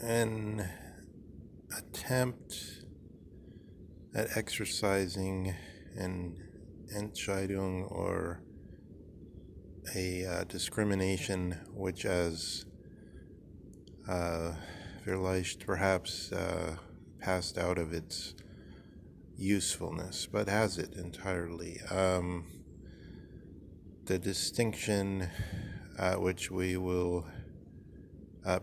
an attempt at exercising an Entscheidung, or a discrimination which has vielleicht perhaps passed out of its usefulness, but has it entirely. The distinction which we will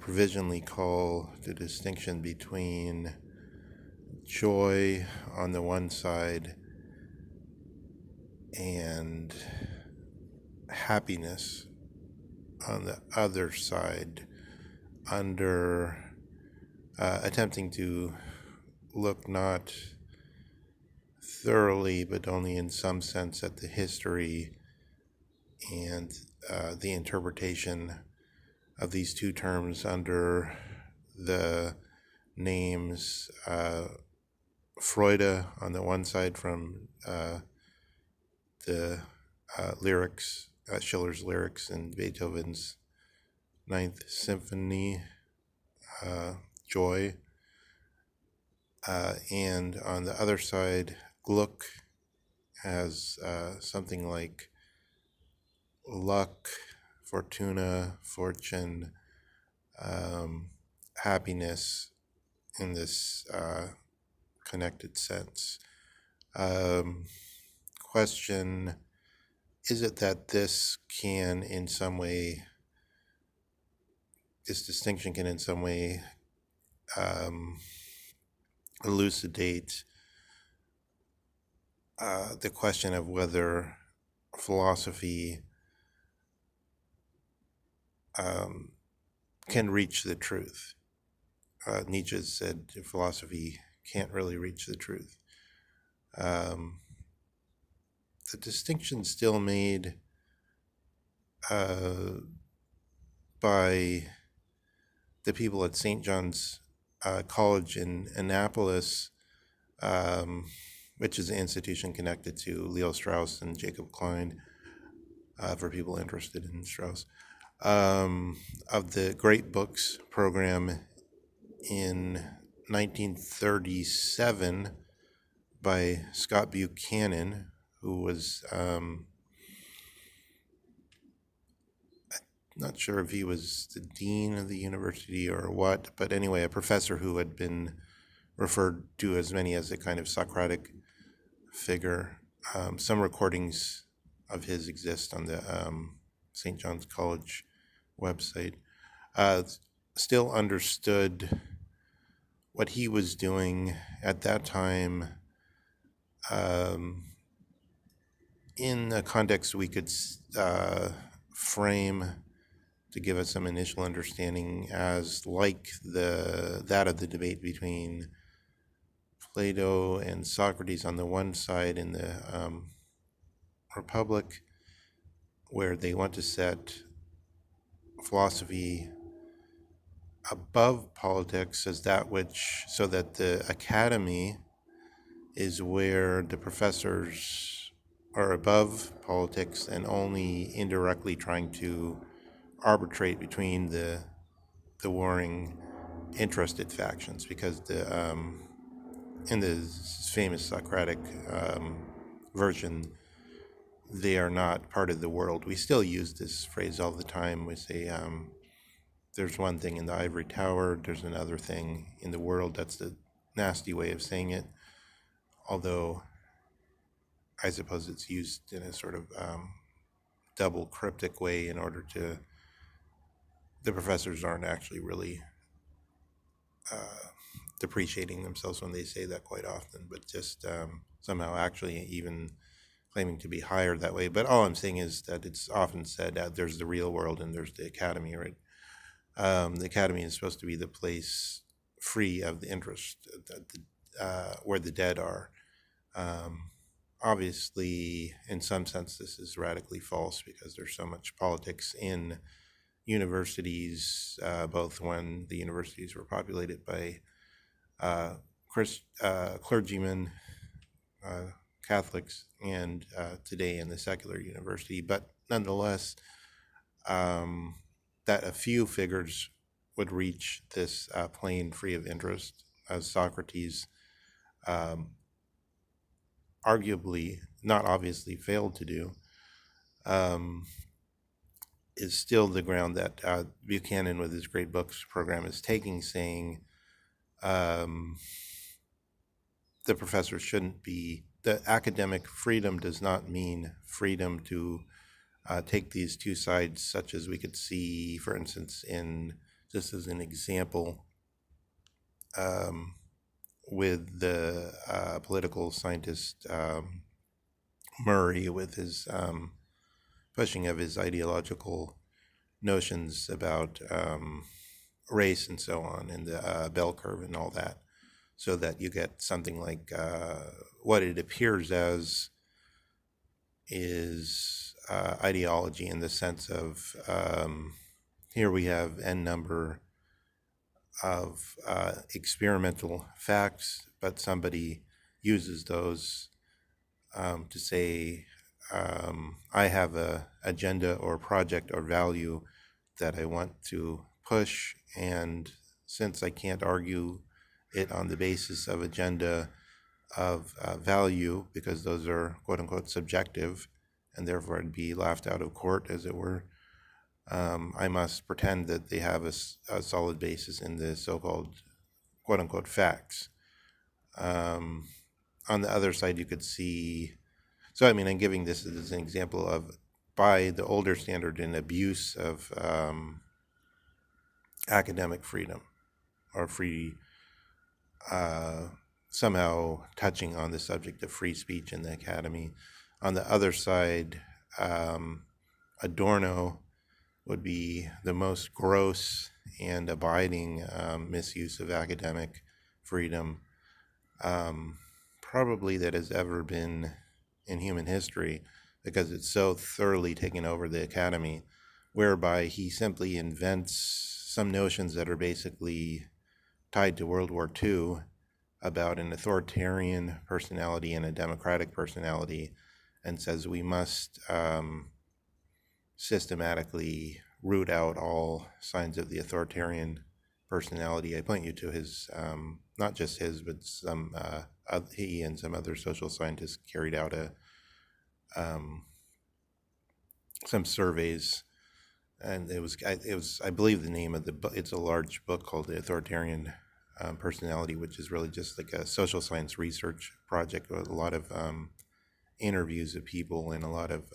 provisionally call the distinction between joy on the one side and happiness on the other side, under attempting to look not thoroughly but only in some sense at the history and the interpretation of these two terms under the names Freude on the one side, from the lyrics, Schiller's lyrics in Beethoven's Ninth Symphony, Joy, and on the other side, Glück has something like luck, fortuna, fortune, happiness in this connected sense. Question: is it that this distinction can in some way elucidate the question of whether philosophy can reach the truth? Nietzsche said philosophy can't really reach the truth. The distinction still made by the people at St. John's College in Annapolis, which is an institution connected to Leo Strauss and Jacob Klein, for people interested in Strauss, of the Great Books program in 1937 by Scott Buchanan, who was, not sure if he was the dean of the university or what, but anyway, a professor who had been referred to as many as a kind of Socratic figure. Some recordings of his exist on the St. John's College website. Still understood what he was doing at that time in a context we could frame to give us some initial understanding as like that of the debate between Plato and Socrates on the one side in the Republic, where they want to set philosophy above politics as that which, so that the academy is where the professors are above politics and only indirectly trying to arbitrate between the warring interested factions, because in the famous Socratic version, they are not part of the world. We still use this phrase all the time. We say there's one thing in the ivory tower, there's another thing in the world. That's the nasty way of saying it, although I suppose it's used in a sort of double cryptic way in order to, the professors aren't actually really depreciating themselves when they say that quite often, but just somehow actually even claiming to be higher that way. But all I'm saying is that it's often said there's the real world and there's the academy, right? The academy is supposed to be the place free of the interest, where the dead are. Obviously, in some sense, this is radically false because there's so much politics in universities, both when the universities were populated by clergymen, Catholics, and today in the secular university. But nonetheless, that a few figures would reach this plane free of interest, as Socrates um, arguably, not obviously, failed to do, um, is still the ground that Buchanan, with his great books program, is taking, saying um, the professor shouldn't be, the academic freedom does not mean freedom to take these two sides, such as we could see, for instance, in, just as an example, um, with the political scientist Murray, with his pushing of his ideological notions about race and so on, and the bell curve and all that, so that you get something like what it appears as is ideology, in the sense of here we have n number of experimental facts, but somebody uses those to say, I have a agenda or project or value that I want to push, and since I can't argue it on the basis of agenda, of value, because those are quote unquote subjective, and therefore I'd be laughed out of court, as it were, I must pretend that they have a solid basis in the so-called quote unquote facts. On the other side, you could see, so I mean, I'm giving this as an example of, by the older standard, an abuse of academic freedom, or free, somehow touching on the subject of free speech in the academy. On the other side, Adorno would be the most gross and abiding misuse of academic freedom, probably, that has ever been in human history, because it's so thoroughly taken over the academy, whereby he simply invents some notions that are basically tied to World War II about an authoritarian personality and a democratic personality, and says we must systematically root out all signs of the authoritarian personality. I point you to his, not just his, but some, he and some other social scientists carried out some surveys, and it was, I believe the name of the book, it's a large book called The Authoritarian Personality, which is really just like a social science research project with a lot of interviews of people, and a lot of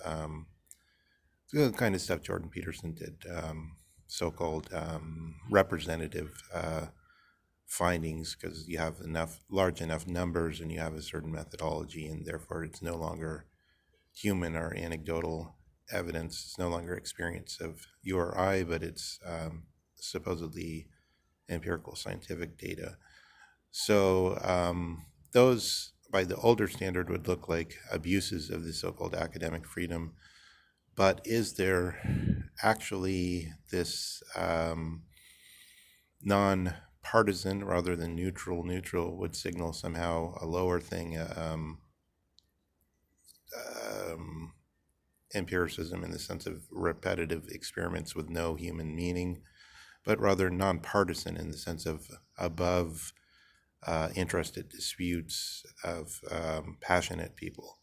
the kind of stuff Jordan Peterson did, so-called representative findings, because you have large enough numbers, and you have a certain methodology, and therefore it's no longer human or anecdotal evidence. It's no longer experience of you or I, but it's supposedly empirical scientific data. So those, by the older standard, would look like abuses of the so-called academic freedom. But is there actually this non-partisan rather than neutral would signal somehow a lower thing, empiricism in the sense of repetitive experiments with no human meaning, but rather nonpartisan in the sense of above interested disputes of passionate people,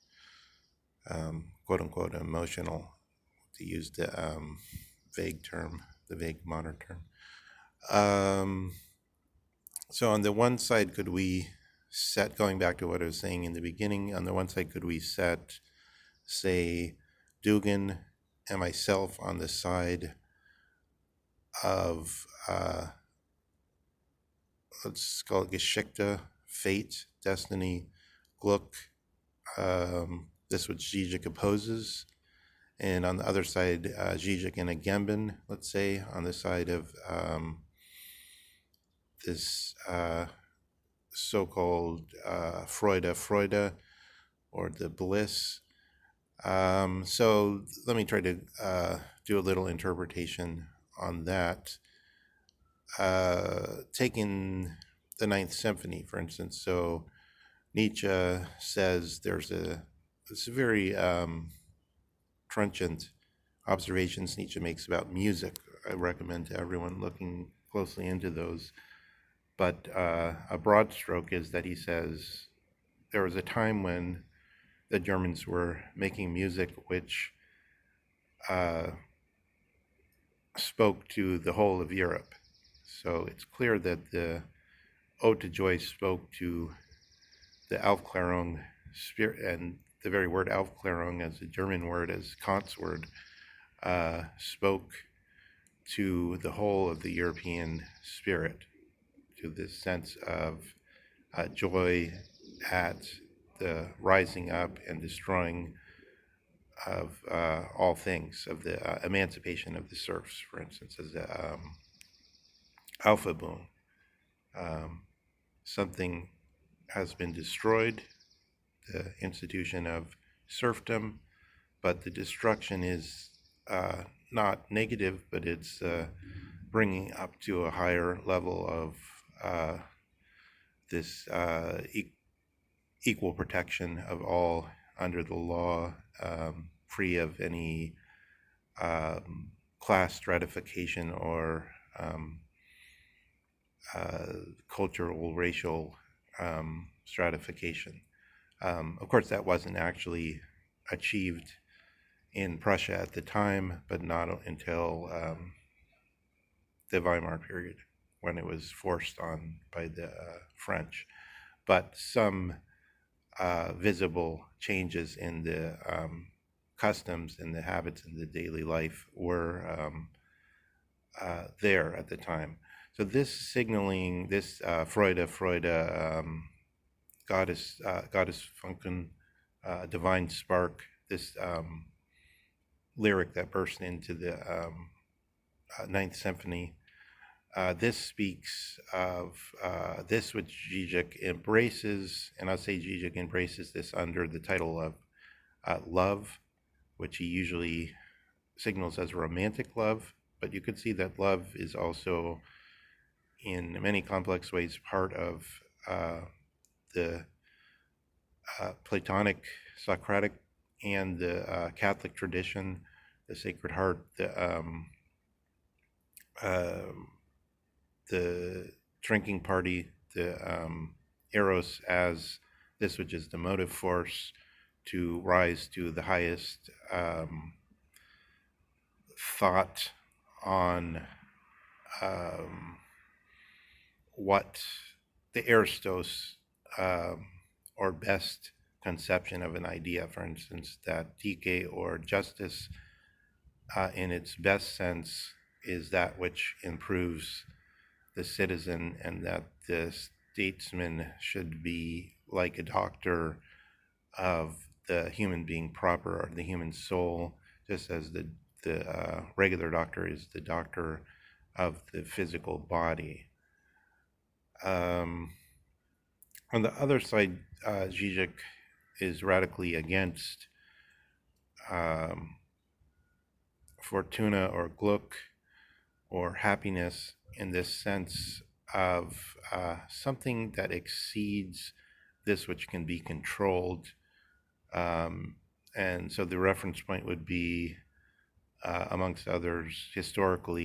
quote unquote emotional, to use the vague term, the vague modern term. So on the one side, could we set, going back to what I was saying in the beginning, on the one side, could we set, say, Dugin and myself on the side of, let's call it Geschichte, fate, destiny, Gluck, this which Zizek opposes, and on the other side, Zizek and Agamben, let's say, on the side of this so-called Freude, or the bliss. So let me try to do a little interpretation on that. Taking the Ninth Symphony, for instance, so Nietzsche says there's this very trenchant observations Nietzsche makes about music, I recommend to everyone looking closely into those. But a broad stroke is that he says there was a time when the Germans were making music which uh, spoke to the whole of Europe. So it's clear that the Ode to Joy spoke to the Aufklärung spirit, and the very word Aufklärung as a German word, as Kant's word, spoke to the whole of the European spirit, to this sense of joy at the rising up and destroying of all things, of the emancipation of the serfs, for instance, as the Alpha Boom. Something has been destroyed, the institution of serfdom, but the destruction is not negative, but it's bringing up to a higher level of this equal protection of all under the law, free of any class stratification or cultural, racial stratification. Of course, that wasn't actually achieved in Prussia at the time, but not until the Weimar period, when it was forced on by the French. But some visible changes in the customs and the habits in the daily life were there at the time. So this signaling, this Freude, Goddess Funken, divine spark, this lyric that burst into the Ninth Symphony, this speaks of this which Zizek embraces, and I'll say Zizek embraces this under the title of love, which he usually signals as romantic love, but you could see that love is also, in many complex ways, part of the Platonic, Socratic, and the Catholic tradition, the Sacred Heart, the drinking party, the eros as this which is the motive force to rise to the highest thought on what the Aristos or best conception of an idea, for instance, that dike or justice in its best sense is that which improves the citizen, and that the statesman should be like a doctor of the human being proper, or the human soul, just as the regular doctor is the doctor of the physical body. On the other side, Zizek is radically against fortuna or Glück or happiness, in this sense of something that exceeds this which can be controlled. And so the reference point would be, amongst others, historically,